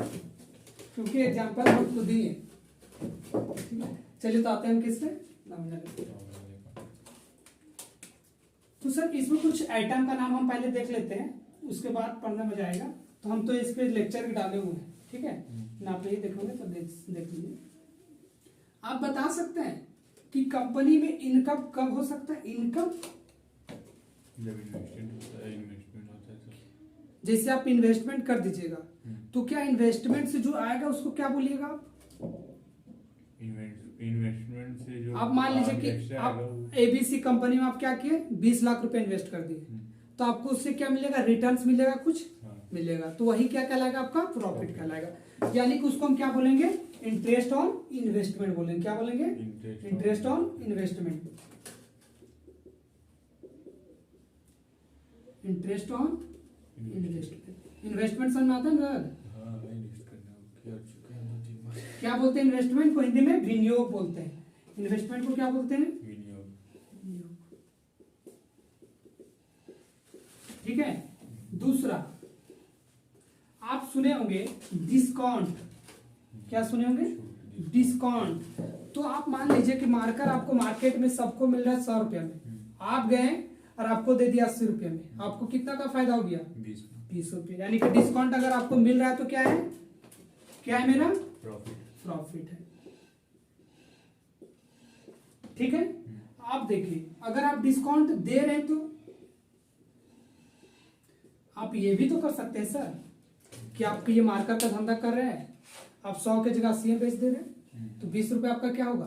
क्योंकि एग्जाम्पल हम खुद ही है। ठीक है, चलिए तो आते हैं हम किस पे नॉमिनल। तो सर इसमें कुछ आइटम का नाम हम पहले देख लेते हैं, उसके बाद पढ़ने में जाएगा। तो हम तो इस पे लेक्चर भी डाले हुए हैं। ठीक है ना, आप यही देखोगे तो देख लीजिए। आप बता सकते हैं कि कंपनी में इनकम कब हो सकता है? इनकम जब इन्वेस्टमेंट होता है तो। जैसे आप इन्वेस्टमेंट कर दीजिएगा तो क्या इन्वेस्टमेंट से जो आएगा उसको क्या बोलिएगा आप? इन्वेस्टमेंट से जो आप मान लीजिए कि आप एबीसी कंपनी में आप क्या किए 20 लाख रुपए इन्वेस्ट कर दिए, तो आपको उससे क्या मिलेगा? रिटर्न्स मिलेगा, कुछ मिलेगा। तो वही क्या कहलाएगा? आपका प्रॉफिट कहलाएगा। यानी कि उसको हम क्या बोलेंगे? इंटरेस्ट ऑन इन्वेस्टमेंट बोलेंगे। क्या बोलेंगे? Interest on investment. Interest on investment. Investment समझ में आता है ना? क्या बोलते हैं इन्वेस्टमेंट को? हिंदी में विनियोग बोलते हैं। इन्वेस्टमेंट को क्या बोलते हैं? विनियोग। ठीक है, दूसरा आप सुने होंगे डिस्काउंट। क्या सुने होंगे? डिस्काउंट। तो आप मान लीजिए कि मार्कर आपको मार्केट में सबको मिल रहा है 100 रुपये में, आप गए और आपको दे दिया 80 रुपये में, आपको कितना का फायदा हो गया? 20 रुपये। यानी कि डिस्काउंट अगर आपको मिल रहा है तो क्या है? क्या है मेरा? प्रॉफिट है। ठीक है, आप देखिए अगर आप डिस्काउंट दे रहे हैं तो आप ये भी तो कर सकते हैं सर कि आप ये मार्कर का धंधा कर रहे हैं, आप 100 की जगह 80 बेच दे रहे हैं, तो 20 रुपए आपका क्या होगा?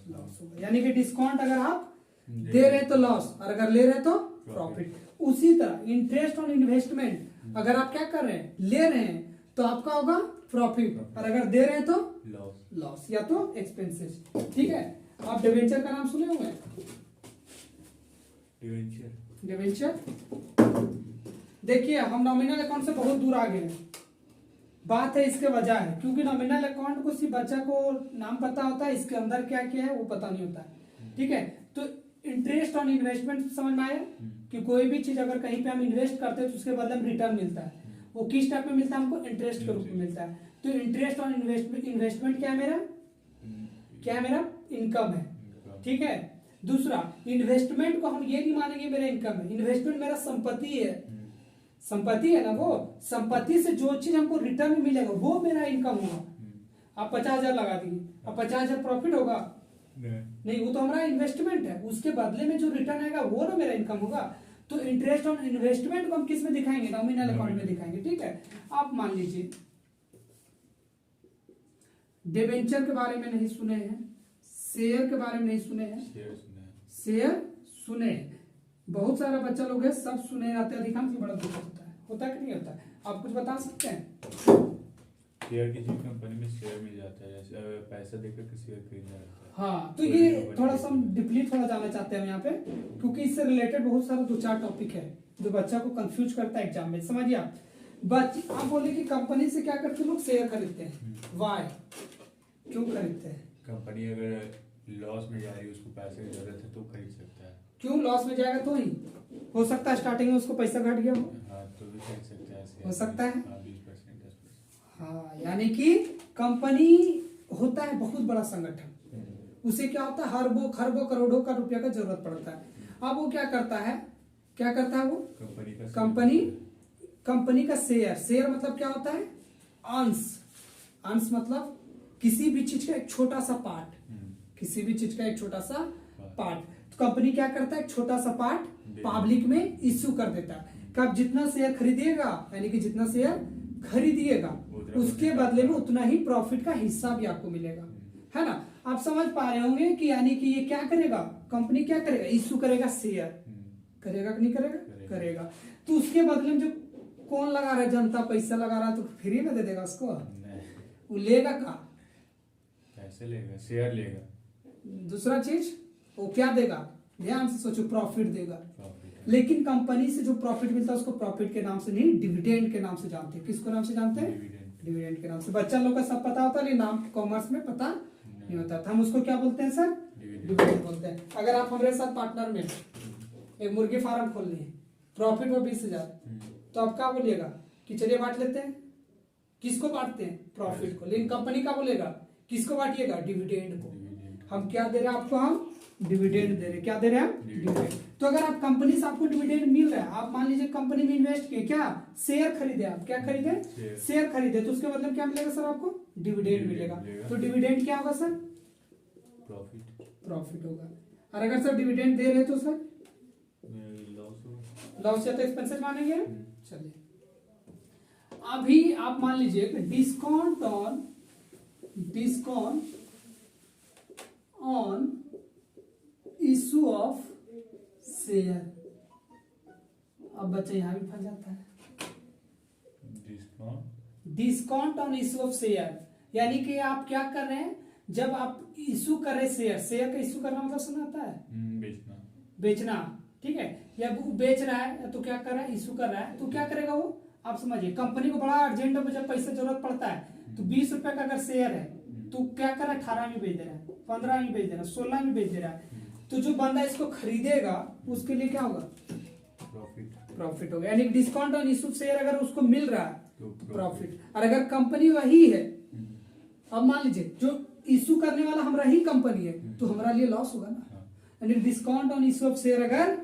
लॉस होगा। यानी कि डिस्काउंट अगर आप दे रहे हैं तो लॉस, और अगर ले रहे हैं तो प्रॉफिट। उसी तरह इंटरेस्ट ऑन इन्वेस्टमेंट, अगर आप क्या कर रहे हैं? ले रहे हैं तो आपका होगा प्रॉफिट, और अगर दे रहे हैं तो लॉस या तो एक्सपेंसेस। ठीक है, आप डिवेंचर का नाम सुने हुए हैं? डिवेंचर देखिए हम नॉमिनल अकाउंट से बहुत दूर आ गए हैं। बात है इसके वजह है क्योंकि नॉमिनल अकाउंट को सिर्फ बच्चा को नाम पता होता है, इसके अंदर क्या क्या है वो पता नहीं होता है। ठीक है, तो इंटरेस्ट ऑन इन्वेस्टमेंट समझ में आया कि कोई भी चीज अगर कहीं पे हम इन्वेस्ट करते हैं तो उसके बदले में रिटर्न मिलता है। वो किस टाइप में मिलता है? हमको इंटरेस्ट के रूप में मिलता है। तो इंटरेस्ट ऑन इन्वेस्टमेंट क्या है मेरा? क्या है मेरा? इनकम है। ठीक है, दूसरा इन्वेस्टमेंट को हम ये नहीं मानेंगे मेरा इनकम है, इन्वेस्टमेंट मेरा संपत्ति है। संपत्ति है ना, वो संपत्ति से जो चीज हमको रिटर्न मिलेगा वो मेरा इनकम होगा। आप 50,000 लगा दिए, अब 50,000 प्रॉफिट होगा? नहीं, वो तो हमारा इन्वेस्टमेंट है, उसके बदले में जो रिटर्न आएगा वो ना मेरा इनकम होगा। तो इंटरेस्ट ऑन इन्वेस्टमेंट को हम किस में दिखाएंगे? नॉमिनल अकाउंट में दिखाएंगे। ठीक है, आप मान लीजिए डिबेंचर के बारे में नहीं सुने हैं, शेयर के बारे में नहीं सुने हैं, शेयर सुने हैं। बहुत सारा बच्चा लोग है सब सुने जाते हैं, अधिकांश बड़ा दिक्कत होता है कि नहीं होता है? आप कुछ बता सकते हैं? शेयर किसी कंपनी में शेयर मिल जाता है, जैसे पैसा देकर के शेयर खरीदा जाता है। हाँ, तो ये थोड़ा सा हम डीपली थोड़ा जानना चाहते हैं यहाँ पे, क्योंकि इससे रिलेटेड बहुत सारा 2-4 टॉपिक है जो बच्चा को कंफ्यूज करता है एग्जाम में। समझिए आप बोले कि कंपनी से क्या करते हैं लोग? शेयर खरीदते हैं। वाई, क्यों खरीदते हैं? कंपनी अगर लॉस में जा रही है, उसको पैसे की जरूरत है तो खरीद सकता है। क्यों लॉस में जाएगा? तो ही हो सकता है स्टार्टिंग में उसको पैसा घट गया हो। हाँ, तो भी खरीद सकता है शेयर। हो सकता है। हाँ, 20%, 10%। हाँ, यानी कि कंपनी होता है बहुत बड़ा संगठन, उसे क्या होता है अरबों खरबों करोड़ों का रुपया का जरूरत पड़ता है। अब वो क्या करता है वो कंपनी का शेयर मतलब क्या होता है? अंश मतलब किसी भी चीज का एक छोटा सा पार्ट, किसी भी चीज का एक छोटा सा पार्ट। तो कंपनी क्या करता है? एक छोटा सा पार्ट पब्लिक में इश्यू कर देता है। कब? जितना शेयर खरीदिएगा, यानी कि जितना शेयर खरीदिएगा उसके बदले में उतना ही प्रॉफिट का हिस्सा भी आपको मिलेगा, है ना? आप समझ पा रहे होंगे कि यानी कि ये क्या करेगा? कंपनी क्या करेगा? इश्यू करेगा शेयर, करेगा कि नहीं करेगा? करेगा। तो उसके बदले में जो कौन लगा रहा है? जनता पैसा लगा रहा है, तो फ्री में दे देगा उसको? वो लेगा का? पैसे लेगा, शेयर लेगा। दूसरा चीज वो क्या देगा? ध्यान से सोचो, प्रॉफिट देगा। लेकिन कंपनी से जो प्रॉफिट मिलता है उसको प्रॉफिट के नाम से नहीं, डिविडेंड के नाम से जानते हैं। किसको नाम से जानते हैं? डिविडेंड के नाम से। बच्चा लोग का सब पता होता है, लेकिन नाम कॉमर्स में पता नहीं होता था। हम उसको क्या बोलते हैं सर? डिविडेंड बोलते हैं। अगर आप हमारे साथ पार्टनर में एक मुर्गी फार्म खोल लिए, प्रॉफिट वो 20,000, तो आप क्या बोलिएगा कि चलिए बांट लेते हैं? किसको बांटते हैं? प्रॉफिट को। लेकिन कंपनी का बोलेगा किसको बांटिएगा? डिविडेंड को। हम क्या दे रहे हैं आपको? हम डिविडेंड दे रहे हैं। क्या दे रहे हैं हम? डिविडेंड। तो अगर आप कंपनी से आपको डिविडेंड मिल रहा है, आप मान लीजिए कंपनी में इन्वेस्ट किए, क्या शेयर खरीदे, आप क्या खरीदे? शेयर खरीदे, तो उसके मतलब क्या मिलेगा सर आपको? डिविडेंड मिलेगा। तो डिविडेंड क्या होगा सर? प्रॉफिट होगा। और अगर सर डिविडेंड दे रहे तो सर लॉस या तो एक्सपेंसेस मानेंगे। चलिए अभी आप मान लीजिए discount on issue of share. अब बच्चे यहां भी फंस जाता है। Discount on issue of share, यानी कि आप क्या कर रहे हैं? जब आप इशू कर रहे शेयर का इशू करना मतलब सुना आता है? बेचना, ठीक है? या वो बेच रहा है तो क्या कर रहा है? इशू कर रहा है, तो क्या करेगा वो? आप समझिए, कंपनी को बड़ा अर्जेंट है, जब पैसा जरूरत पड़ता है, तो 20 रुपए का अगर शेयर है तो क्या कर रहा है? 18 में बेच दे रहा है, 15 में बेच दे रहा है, 16 में बेच दे रहा है। तो जो बंदा इसको खरीदेगा उसके लिए क्या होगा? प्रॉफिट होगा। यानी डिस्काउंट ऑन इशू शेयर अगर उसको मिल रहा है तो प्रॉफिट। और अगर कंपनी वही है, अब मान लीजिए जो इशू करने वाला हमारा ही कंपनी है, तो हमारा लिए लॉस होगा ना। यानी discount on issue of share अगर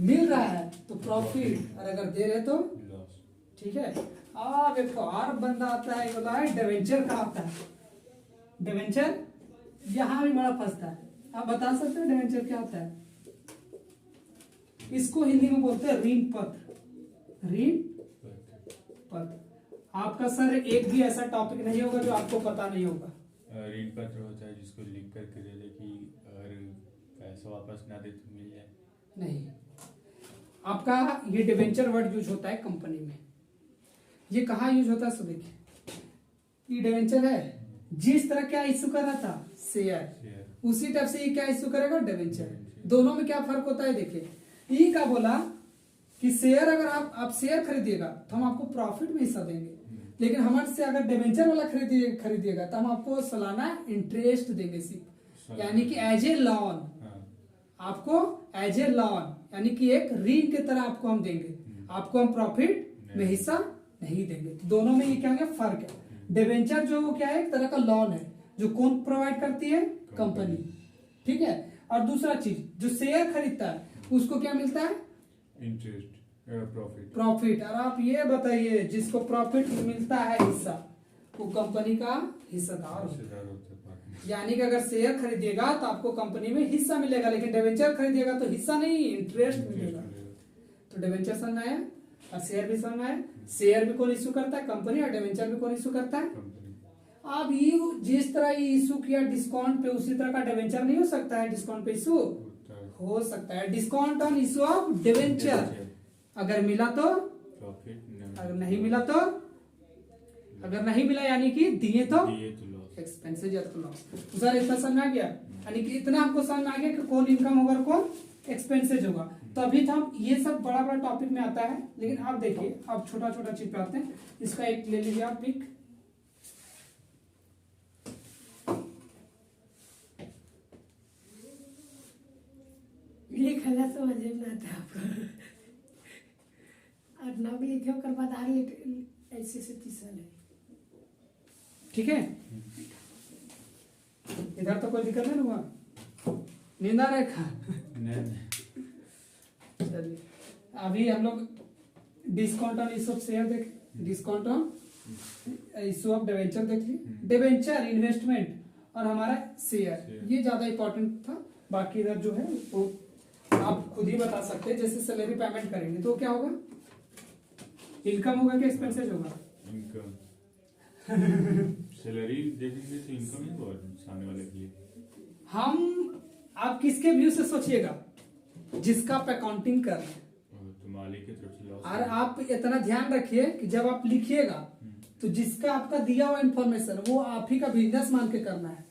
मिल रहा है तो प्रॉफिट, और अगर दे रहे तो लॉस। ठीक है। अब एक और बंदा आता है, बोला है डिवेंचर का आता है। डिवेंचर यहां भी बड़ा फंसता है। आप बता सकते हो डिवेंचर क्या होता है? इसको हिंदी में बोलते हैं ऋण पत्र। ऋण पत्र। आपका सर एक भी ऐसा टॉपिक नहीं होगा जो आपको पता नहीं होगा। ऋण पत्र होता है जिसको लिख करके दे दे कि अगर पैसा वापस ना दे तो मिल जाए। नहीं, आपका ये डिवेंचर वर्ड यूज होता है कंपनी में। ये कहाँ यूज होता है? सो देखिए, ये डिवेंचर है। जिस तरह क्या इश्यू कर रहा था? शेयर। उसी टाइप से ये क्या इश्यू करेगा? डिवेंचर। दोनों में क्या फर्क होता है? देखिए, ये क्या बोला कि शेयर अगर आप शेयर खरीदिएगा तो हम आपको प्रॉफिट में हिस्सा देंगे, लेकिन हमारे से अगर डिवेंचर वाला खरीदिएगा तो हम आपको सालाना इंटरेस्ट देंगे सिर्फ, यानी कि एज ए लोन। आपको एज ए लोन, यानी कि एक ऋण की तरह आपको हम देंगे, आपको हम प्रॉफिट में हिस्सा नहीं देंगे। तो दोनों में ये क्या है? फर्क है। डिवेंचर जो क्या है? एक तरह का लोन है जो कौन प्रोवाइड करती है? कंपनी। ठीक है। और दूसरा चीज, जो शेयर खरीदता है उसको क्या मिलता है? Interest, profit. और आप ये बताइए, जिसको प्रॉफिट मिलता है हिस्सा, वो कंपनी का हिस्सेदार होता है। यानी कि अगर शेयर खरीदिएगा तो आपको कंपनी में हिस्सा मिलेगा, लेकिन डिवेंचर खरीदिएगा तो हिस्सा नहीं, इंटरेस्ट मिलेगा। तो डिवेंचर समझ में आया और शेयर भी समझ में आया। शेयर भी कौन इश्यू करता है? कंपनी। और डिवेंचर भी कौन इश्यू करता है? अब ये जिस तरह ये इशू किया डिस्काउंट पे, उसी तरह का डिवेंचर नहीं हो सकता है? डिस्काउंट पे इशू हो सकता है। Discount on issue of debenture, अगर मिला तो प्रॉफिट, अगर नहीं मिला तो, अगर नहीं मिला यानी कि दिए तो लॉस, एक्सपेंसेस या तो लॉस। तो सर इतना समझ में आ गया, यानी कि इतना हमको समझ में आ गया कि कौन इनकम होगा, कौन एक्सपेंसेज होगा। तो अभी तो हम ये सब बड़ा बड़ा टॉपिक में आता है, लेकिन आप देखिए अब छोटा छोटा चीज पे आते हैं। इसका एक ले लीजिए आप पिक, लिखना समझ में आता है आपको। और नाम लिखे कर बाद ऐसे से 30 साल है। ठीक है, इधर तो कोई दिक्कत नहीं हुआ, नींद आ रहा है खा। चलिए अभी हम लोग discount on issue of share देख, discount on issue of debenture देख लिए। डिवेंचर इन्वेस्टमेंट और हमारा शेयर, ये ज्यादा इंपॉर्टेंट था। बाकी इधर जो है वो आप खुद ही बता सकते हैं। जैसे सैलरी पेमेंट करेंगे तो क्या होगा, इनकम होगा कि एक्सपेंसेस होगा? इनकम। सैलरी देखेंगे तो इनकम ही होगा सामने वाले के लिए। हम आप किसके व्यू से सोचिएगा, जिसका आप अकाउंटिंग कर रहे हैं। तो मालिक की तरफ से लॉस। और आप इतना ध्यान रखिए कि जब आप लिखिएगा तो जिसका आपका दिया हुआ इंफॉर्मेशन वो आप ही का बिजनेस मान के करना है।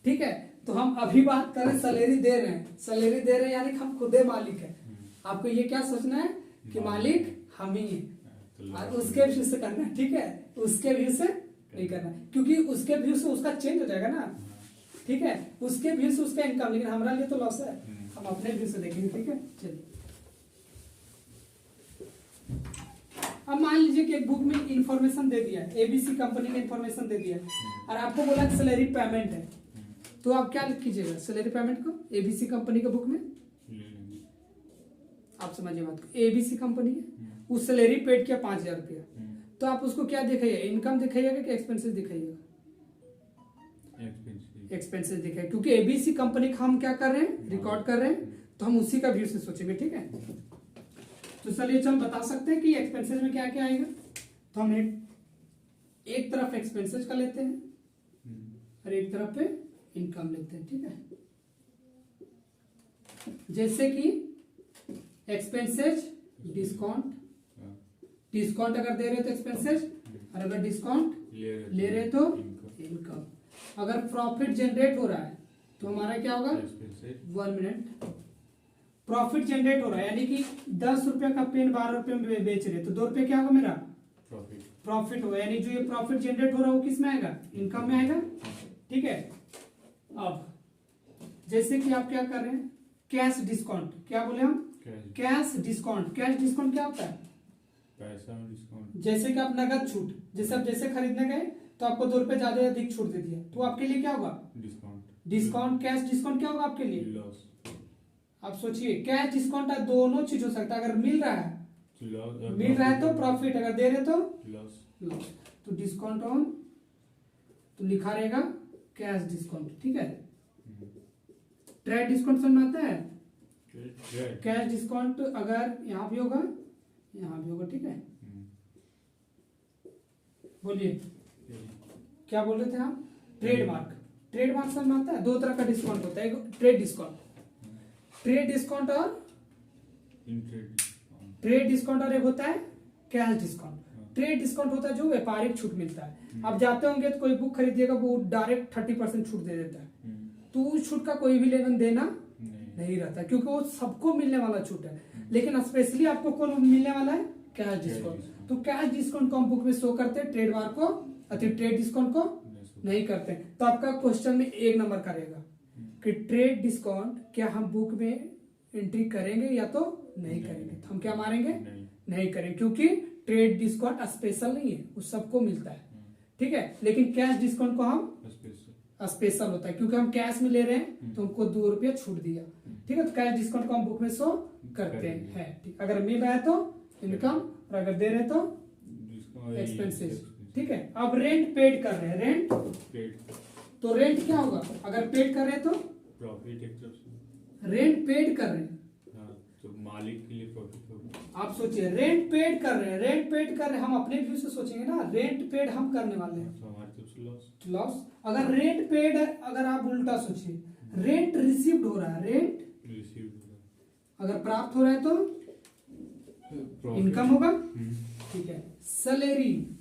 ठीक है, तो हम अभी बात करें सैलरी दे रहे हैं, सैलरी दे रहे हैं यानी कि हम खुदे मालिक है। आपको ये क्या सोचना है कि मालिक हम ही हैं, और उसके व्यू से करना है। ठीक है, उसके व्यू से नहीं करना है, क्योंकि उसके व्यू से उसका चेंज हो जाएगा ना। ठीक है, उसके व्यू से उसका इनकम, लेकिन हमारा लिए तो लॉस है, हम अपने व्यू से देखेंगे। ठीक है, चलिए अब मान लीजिए कि एक बुक में इंफॉर्मेशन दे दिया है, एबीसी कंपनी का इंफॉर्मेशन दे दिया है, और आपको बोला कि सैलरी पेमेंट है, तो आप क्या लिख कीजिएगा सैलरी पेमेंट को एबीसी कंपनी के बुक में? आप समझिए बात को, एबीसी कंपनी है, उस सैलरी पेड किया 5000 रुपया, तो आप उसको क्या दिखाइएगा, इनकम दिखाइएगा कि एक्सपेंसेस दिखाइएगा? एक्सपेंसेस दिखाइए, क्योंकि एबीसी कंपनी का हम क्या कर रहे हैं, रिकॉर्ड कर रहे हैं, तो हम उसी का व्यू से सोचेंगे। ठीक है, तो चलिए हम बता सकते हैं कि एक्सपेंसेस में क्या क्या आएगा। तो हम एक तरफ एक्सपेंसेस का लेते हैं और एक तरफ पे इनकम लेते हैं। ठीक है, जैसे कि एक्सपेंसेस डिस्काउंट, डिस्काउंट अगर दे रहे तो एक्सपेंसेस, और अगर डिस्काउंट ले रहे तो इनकम। अगर प्रॉफिट जनरेट हो रहा है तो हमारा क्या होगा, 1 मिनट, प्रॉफिट जनरेट हो रहा है यानी कि 10 रुपए का पेन 12 रुपए में बेच रहे, तो 2 रुपए क्या होगा मेरा प्रॉफिट होगा, यानी जो ये प्रॉफिट जनरेट हो रहा है वो किस में आएगा, इनकम में आएगा। ठीक है, अब जैसे कि आप क्या कर रहे हैं, कैश डिस्काउंट, क्या बोले हम, कैश डिस्काउंट। कैश डिस्काउंट क्या होता है, पैसा में डिस्काउंट। जैसे कि आप नगद छूट, जैसे आप जैसे खरीदने गए तो आपको 2 रुपए ज्यादा अधिक छूट दे दिया, तो आपके लिए क्या होगा, डिस्काउंट। कैश डिस्काउंट क्या होगा आपके लिए, लॉस। आप सोचिए कैश डिस्काउंट दोनों चीज हो सकता है, अगर मिल रहा है तो प्रॉफिट, अगर दे रहे तो लॉस। तो डिस्काउंट ऑन, तो लिखा रहेगा कैश डिस्काउंट। ठीक है, ट्रेड डिस्काउंट समझ में आता है, कैश डिस्काउंट अगर यहाँ भी होगा यहाँ भी होगा। ठीक है, बोलिए क्या बोल रहे थे हम, ट्रेडमार्क। ट्रेडमार्क समझ में आता है, 2 तरह का डिस्काउंट होता है, एक ट्रेड डिस्काउंट, ट्रेड डिस्काउंट और ट्रेड डिस्काउंट, और एक होता है कैश डिस्काउंट। ट्रेड डिस्काउंट होता है जो व्यापारिक छूट मिलता है। आप जाते होंगे तो कोई बुक खरीदिएगा वो डायरेक्ट 30% छूट दे देता है, तो उस छूट का कोई भी लेना देना नहीं रहता, क्योंकि वो सबको मिलने वाला छूट है। लेकिन स्पेशली आपको कौन मिलने वाला है, कैश डिस्काउंट। तो कैश डिस्काउंट को हम बुक में शो करते हैं, ट्रेडमार्क को अति ट्रेड डिस्काउंट को नहीं करते। तो आपका क्वेश्चन में 1 नंबर का रहेगा कि ट्रेड डिस्काउंट क्या हम बुक में एंट्री करेंगे या तो नहीं करेंगे। तो हम क्या मारेंगे, नहीं करेंगे, क्योंकि ट्रेड डिस्काउंट स्पेशल नहीं है, वो सबको मिलता है। ठीक है, लेकिन कैश डिस्काउंट को हम स्पेशल होता है, क्योंकि हम कैश में ले रहे हैं तो हमको 2 रुपया छूट दिया। ठीक है, तो कैश डिस्काउंट को हम बुक में शो करते हैं। ठीक, अगर मिल रहा है तो इनकम, और अगर दे रहे हैं तो एक्सपेंसेस। ठीक है, अब रेंट पेड कर रहे हैं, रेंट पेड, तो रेंट क्या होगा, अगर पेड कर रहे हैं तो प्रॉफिट एक तरफ से, रेंट पेड कर रहे हैं, तो मालिक के लिए प्रॉफिट होगा। आप सोचिए रेंट पेड कर रहे हैं, रेंट पेड कर रहे हैं, हम अपने व्यू से सोचेंगे ना, रेंट पेड हम करने वाले हैं, तो हमारी तरफ लॉस लॉस। अगर रेंट पेड है, अगर आप उल्टा सोचिए, रेंट रिसीव्ड हो रहा है, रेंट रिसीव अगर प्राप्त हो रहा है तो इनकम होगा, ठीक है। सैलरी,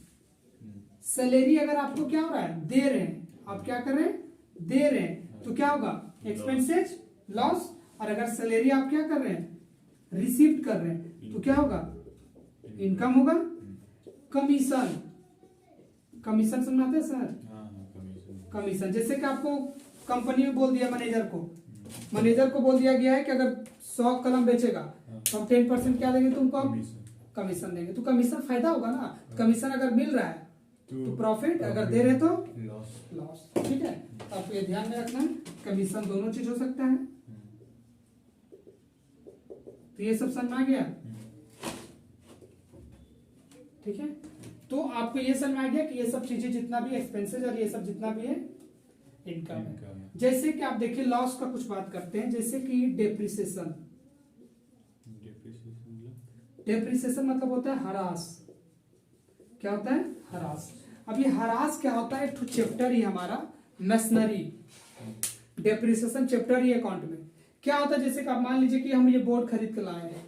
सैलरी अगर आपको क्या हो रहा है, दे रहे हैं, आप क्या कर रहे हैं, दे रहे हैं, तो क्या होगा, एक्सपेंसेस लॉस। और अगर सैलरी आप क्या कर रहे हैं, रिसीव कर रहे हैं, तो क्या होगा, इनकम होगा। कमीशन, कमीशन सुनाते हैं सर, कमीशन जैसे कि आपको कंपनी में बोल दिया मैनेजर को, मैनेजर को बोल दिया गया है कि अगर 100 कलम बेचेगा तो हम 10% क्या देंगे तुमको, कमीशन देंगे। तो कमीशन फायदा होगा ना, कमीशन अगर मिल रहा है तो प्रॉफिट, अगर दे रहे तो लॉस, ठीक है। तो आपको ये ध्यान में रखना है, कमीशन दोनों चीज हो सकता है। तो ये सब समझ में आ गया, ठीक है। तो आपको ये समझ में आ गया कि ये सब चीजें जितना भी एक्सपेंसेस और ये सब जितना भी है इनकम है। जैसे कि आप देखिए लॉस का कुछ बात करते हैं, जैसे कि डेप्रिसिएशन, डेप्रिसिएशन मतलब होता है हरास। क्या होता है, हरास। अब ये हरास क्या होता है, एक चैप्टर ही हमारा मशीनरी, डेप्रिसिएशन चैप्टर ही अकाउंट में क्या होता है। जैसे कि आप मान लीजिए कि हम ये बोर्ड खरीद के लाए हैं,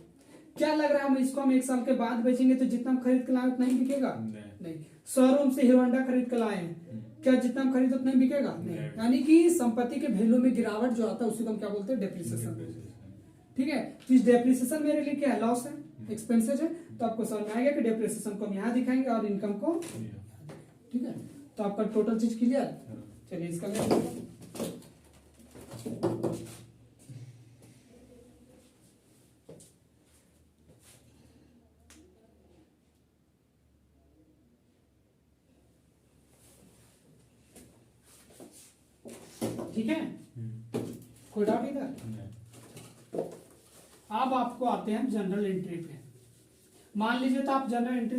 क्या लग रहा है हम इसको हम 1 साल के बाद बेचेंगे तो जितना हम खरीद के लाए उतना ही बिकेगा, नहीं। शोरूम से हीरो होंडा खरीद के लाए हैं, क्या जितना हम खरीद उतना ही बिकेगा, नहीं। यानी कि संपत्ति के वैल्यू में गिरावट जो आता है उसी को हम क्या बोलते हैं, डेप्रिसिएशन, ठीक है। तो इस डेप्रिसिएशन मेरे लिए क्या है, लॉस है, एक्सपेंसेस है। तो आपको समझ में आएगा कि डेप्रिसिएशन को हम यहाँ दिखाएंगे और इनकम को, ठीक है। तो आपका टोटल चीज क्लियर। चलिए इसका ठीक है, कोई डाउट इधर। अब आपको आते हैं जनरल एंट्री पे। मान लीजिए तो आप जनरल एंट्री